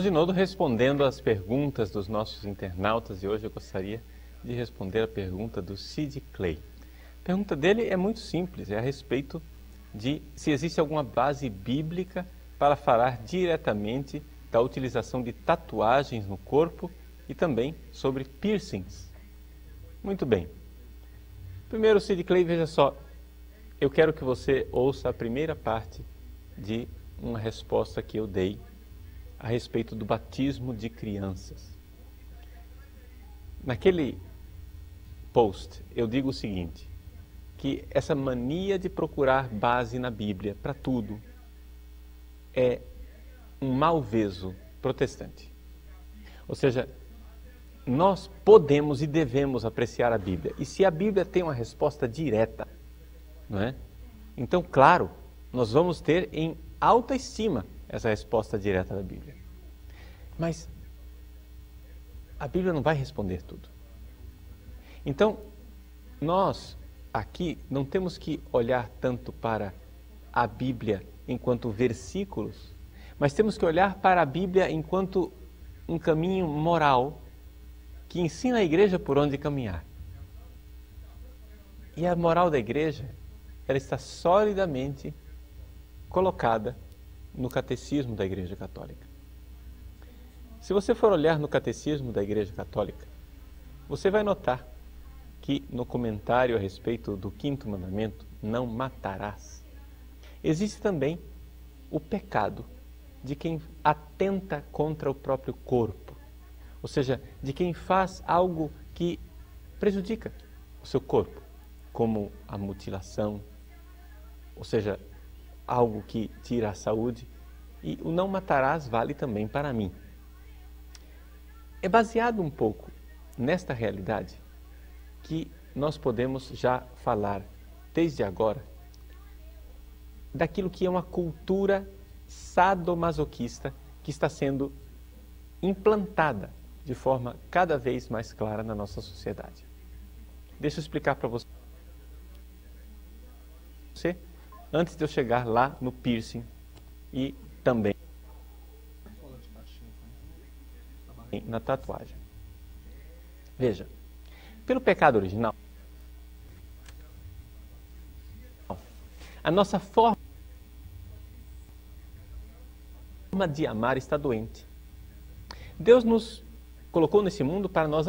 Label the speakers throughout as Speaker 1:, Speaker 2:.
Speaker 1: Estamos de novo respondendo às perguntas dos nossos internautas e hoje eu gostaria de responder a pergunta do Sid Clay. A pergunta dele é muito simples, é a respeito de se existe alguma base bíblica para falar diretamente da utilização de tatuagens no corpo e também sobre piercings. Muito bem. Primeiro, Sid Clay, veja só, eu quero que você ouça a primeira parte de uma resposta que eu dei a respeito do batismo de crianças. Naquele post, eu digo o seguinte, que essa mania de procurar base na Bíblia para tudo é um malveso protestante. Ou seja, nós podemos e devemos apreciar a Bíblia. E se a Bíblia tem uma resposta direta, não é? Então, claro, nós vamos ter em alta estima essa resposta direta da Bíblia. Mas a Bíblia não vai responder tudo. Então, nós aqui não temos que olhar tanto para a Bíblia enquanto versículos, mas temos que olhar para a Bíblia enquanto um caminho moral que ensina a igreja por onde caminhar. E a moral da igreja, ela está solidamente colocada no catecismo da Igreja Católica. Se você for olhar no catecismo da Igreja Católica, você vai notar que no comentário a respeito do 5º mandamento, não matarás, existe também o pecado de quem atenta contra o próprio corpo, ou seja, de quem faz algo que prejudica o seu corpo, como a mutilação, ou seja, algo que tira a saúde, e o não matarás vale também para mim. É baseado um pouco nesta realidade que nós podemos já falar, desde agora, daquilo que é uma cultura sadomasoquista que está sendo implantada de forma cada vez mais clara na nossa sociedade. Deixa eu explicar para você, antes de eu chegar lá no piercing e também na tatuagem. Veja, pelo pecado original, a nossa forma de amar está doente. Deus nos colocou nesse mundo para nós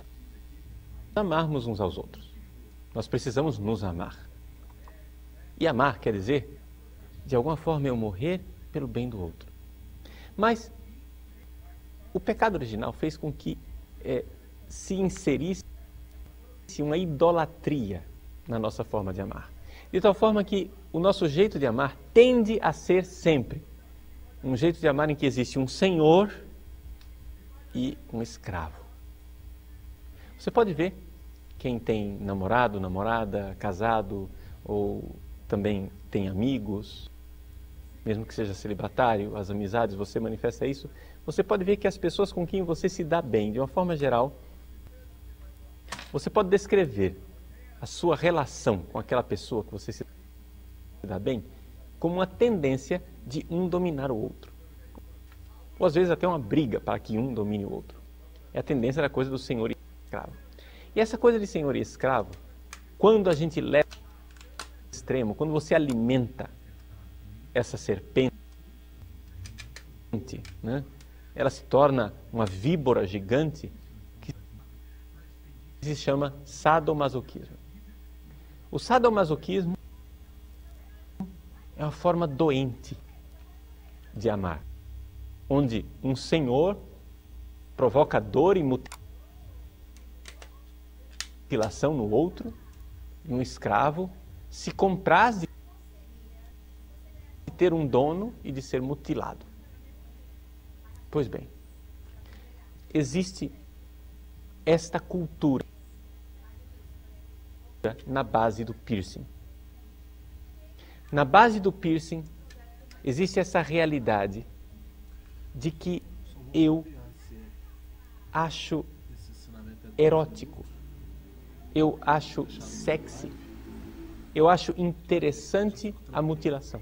Speaker 1: amarmos uns aos outros. Nós precisamos nos amar. E amar quer dizer, de alguma forma, eu morrer pelo bem do outro. Mas o pecado original fez com que se inserisse uma idolatria na nossa forma de amar. De tal forma que o nosso jeito de amar tende a ser sempre um jeito de amar em que existe um senhor e um escravo. Você pode ver quem tem namorado, namorada, casado ou também tem amigos, mesmo que seja celibatário, as amizades, você manifesta isso, você pode ver que as pessoas com quem você se dá bem, de uma forma geral, você pode descrever a sua relação com aquela pessoa que você se dá bem como uma tendência de um dominar o outro. Ou às vezes até uma briga para que um domine o outro. É a tendência da coisa do senhor e escravo. E essa coisa de senhor e escravo, quando a gente leva ao extremo, quando você alimenta essa serpente, né? Ela se torna uma víbora gigante que se chama sadomasoquismo. O sadomasoquismo é uma forma doente de amar, onde um senhor provoca dor e mutilação no outro, e um escravo se compraz de ter um dono e de ser mutilado. Pois bem, existe esta cultura na base do piercing. Na base do piercing existe essa realidade de que eu acho erótico, eu acho sexy, eu acho interessante a mutilação.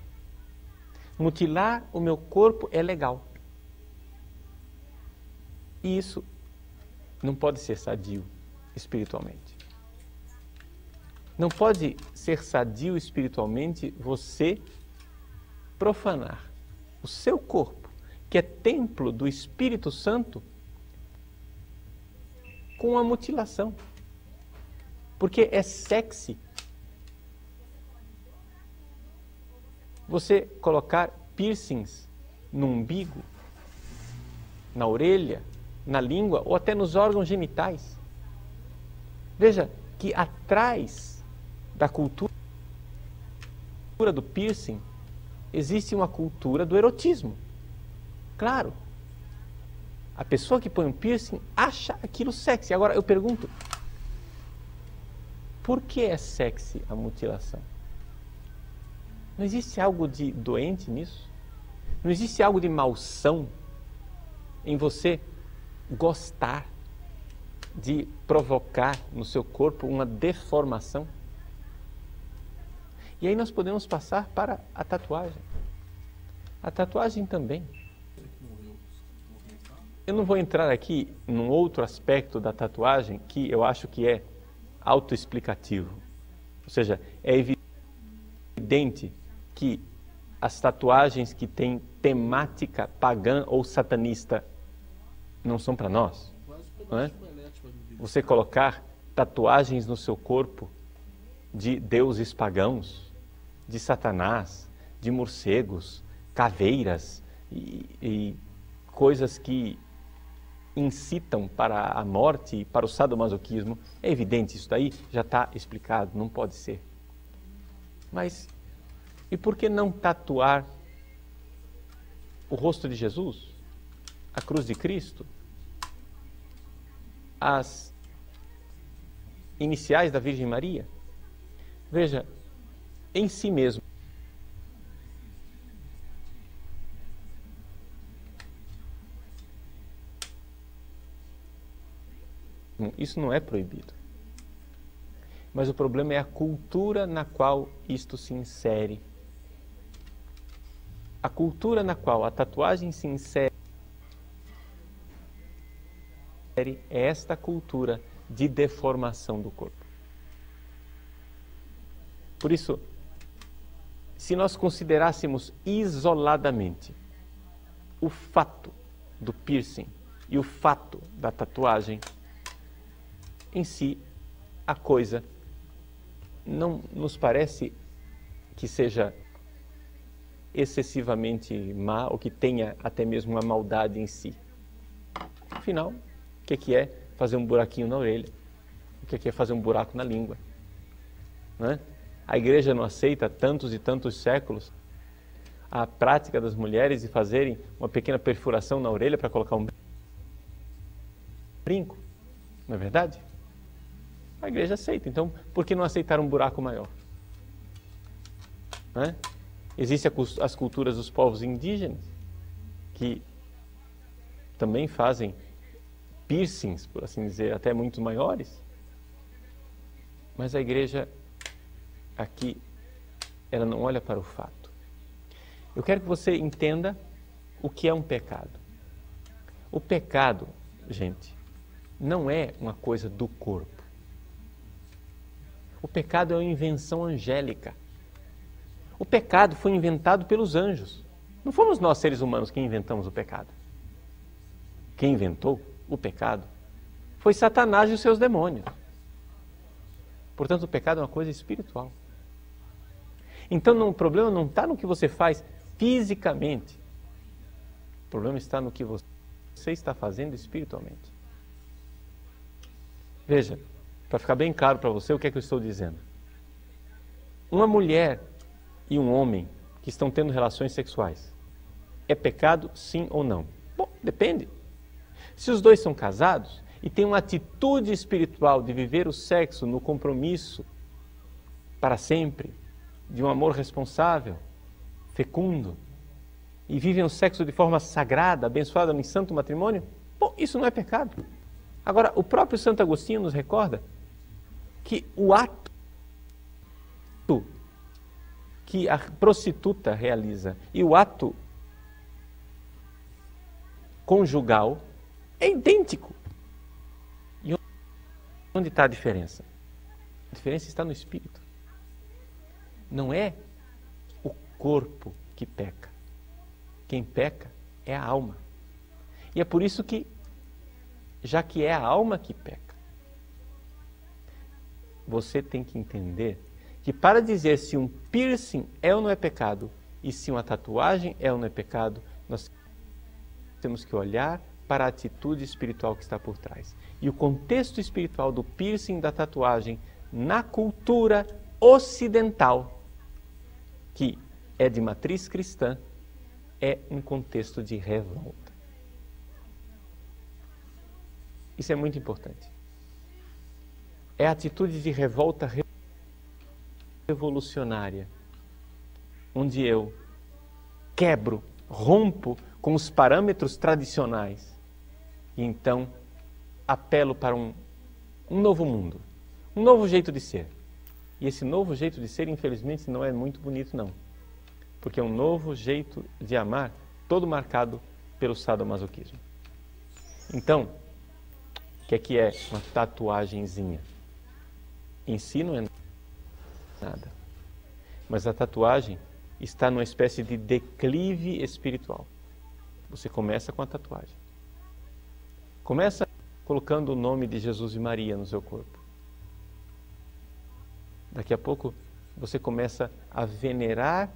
Speaker 1: Mutilar o meu corpo é legal. E isso não pode ser sadio espiritualmente. Não pode ser sadio espiritualmente você profanar o seu corpo, que é templo do Espírito Santo, com a mutilação. Porque é sexy você colocar piercings no umbigo, na orelha, na língua ou até nos órgãos genitais. Veja que atrás da cultura do piercing existe uma cultura do erotismo. Claro, a pessoa que põe um piercing acha aquilo sexy. Agora eu pergunto, por que é sexy a mutilação? Não existe algo de doente nisso? Não existe algo de malsão em você gostar de provocar no seu corpo uma deformação? E aí nós podemos passar para a tatuagem. A tatuagem também. Eu não vou entrar aqui num outro aspecto da tatuagem que eu acho que é autoexplicativo. Ou seja, é evidente que as tatuagens que têm temática pagã ou satanista não são para nós. Não é? Você colocar tatuagens no seu corpo de deuses pagãos, de Satanás, de morcegos, caveiras e coisas que incitam para a morte e para o sadomasoquismo, é evidente, isso daí já está explicado, não pode ser. Mas e por que não tatuar o rosto de Jesus, a cruz de Cristo, as iniciais da Virgem Maria? Veja, em si mesmo, isso não é proibido. Mas o problema é a cultura na qual isto se insere. A cultura na qual a tatuagem se insere é esta cultura de deformação do corpo. Por isso, se nós considerássemos isoladamente o fato do piercing e o fato da tatuagem, em si, a coisa não nos parece que seja excessivamente má ou que tenha até mesmo uma maldade em si. Afinal, o que é fazer um buraquinho na orelha? O que é fazer um buraco na língua? Não é? A igreja não aceita há tantos e tantos séculos a prática das mulheres de fazerem uma pequena perfuração na orelha para colocar um brinco. Não é verdade? A igreja aceita. Então, por que não aceitar um buraco maior? Não é? Existem as culturas dos povos indígenas que também fazem piercings, por assim dizer, até muito maiores. Mas a igreja aqui, ela não olha para o fato. Eu quero que você entenda o que é um pecado. O pecado, gente, não é uma coisa do corpo. O pecado é uma invenção angélica. O pecado foi inventado pelos anjos. Não fomos nós, seres humanos, que inventamos o pecado. Quem inventou o pecado foi Satanás e os seus demônios. Portanto, o pecado é uma coisa espiritual. Então, o problema não está no que você faz fisicamente. O problema está no que você está fazendo espiritualmente. Veja, para ficar bem claro para você o que é que eu estou dizendo. Uma mulher e um homem que estão tendo relações sexuais, é pecado sim ou não? Bom, depende. Se os dois são casados e têm uma atitude espiritual de viver o sexo no compromisso para sempre, de um amor responsável, fecundo, e vivem o sexo de forma sagrada, abençoada em santo matrimônio, bom, isso não é pecado. Agora, o próprio Santo Agostinho nos recorda que o ato que a prostituta realiza e o ato conjugal É idêntico. E onde está a diferença? A diferença está no espírito. Não é o corpo que peca. Quem peca é a alma. E é por isso que, já que é a alma que peca, você tem que entender que para dizer se um piercing é ou não é pecado e se uma tatuagem é ou não é pecado, nós temos que olhar para a atitude espiritual que está por trás. E o contexto espiritual do piercing, da tatuagem, na cultura ocidental, que é de matriz cristã, é um contexto de revolta. Isso é muito importante. É a atitude de revolta revolucionária, onde eu quebro, rompo com os parâmetros tradicionais e então apelo para um novo mundo, um novo jeito de ser. E esse novo jeito de ser, infelizmente, não é muito bonito, não. Porque é um novo jeito de amar, todo marcado pelo sadomasoquismo. Então, o que é uma tatuagenzinha? Em si não é nada. Mas a tatuagem está numa espécie de declive espiritual. Você começa com a tatuagem. Começa colocando o nome de Jesus e Maria no seu corpo. Daqui a pouco você começa a venerar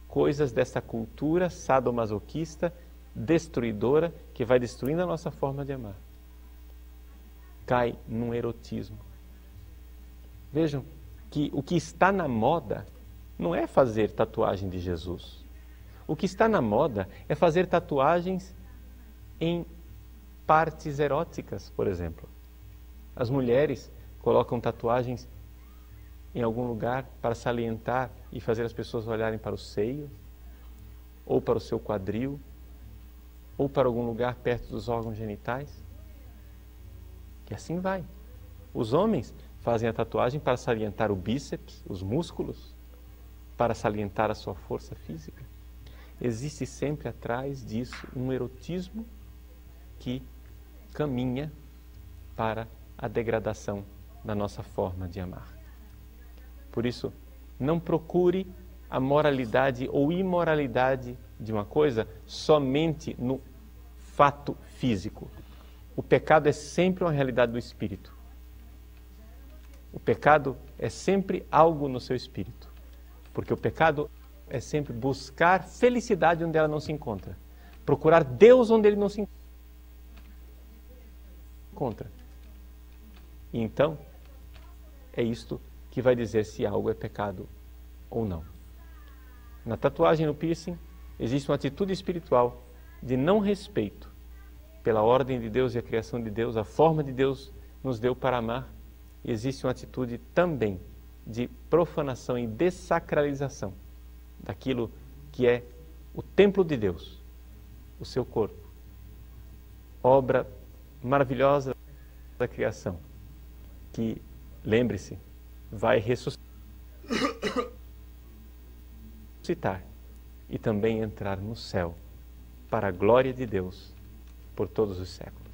Speaker 1: coisas dessa cultura sadomasoquista, destruidora, que vai destruindo a nossa forma de amar. Cai num erotismo. Vejam que o que está na moda não é fazer tatuagem de Jesus. O que está na moda é fazer tatuagens em partes eróticas, por exemplo. As mulheres colocam tatuagens em algum lugar para salientar e fazer as pessoas olharem para o seio, ou para o seu quadril, ou para algum lugar perto dos órgãos genitais. E assim vai. Os homens fazem a tatuagem para salientar o bíceps, os músculos, para salientar a sua força física. Existe sempre atrás disso um erotismo que caminha para a degradação da nossa forma de amar. Por isso, não procure a moralidade ou imoralidade de uma coisa somente no fato físico. O pecado é sempre uma realidade do espírito. O pecado é sempre algo no seu espírito. Porque o pecado é sempre buscar felicidade onde ela não se encontra. Procurar Deus onde ele não se encontra. E então, é isto que vai dizer se algo é pecado ou não. Na tatuagem, no piercing, existe uma atitude espiritual de não respeito pela ordem de Deus e a criação de Deus, a forma de Deus nos deu para amar. E existe uma atitude também de profanação e dessacralização daquilo que é o templo de Deus, o seu corpo, obra maravilhosa da criação, que, lembre-se, vai ressuscitar e também entrar no céu para a glória de Deus por todos os séculos.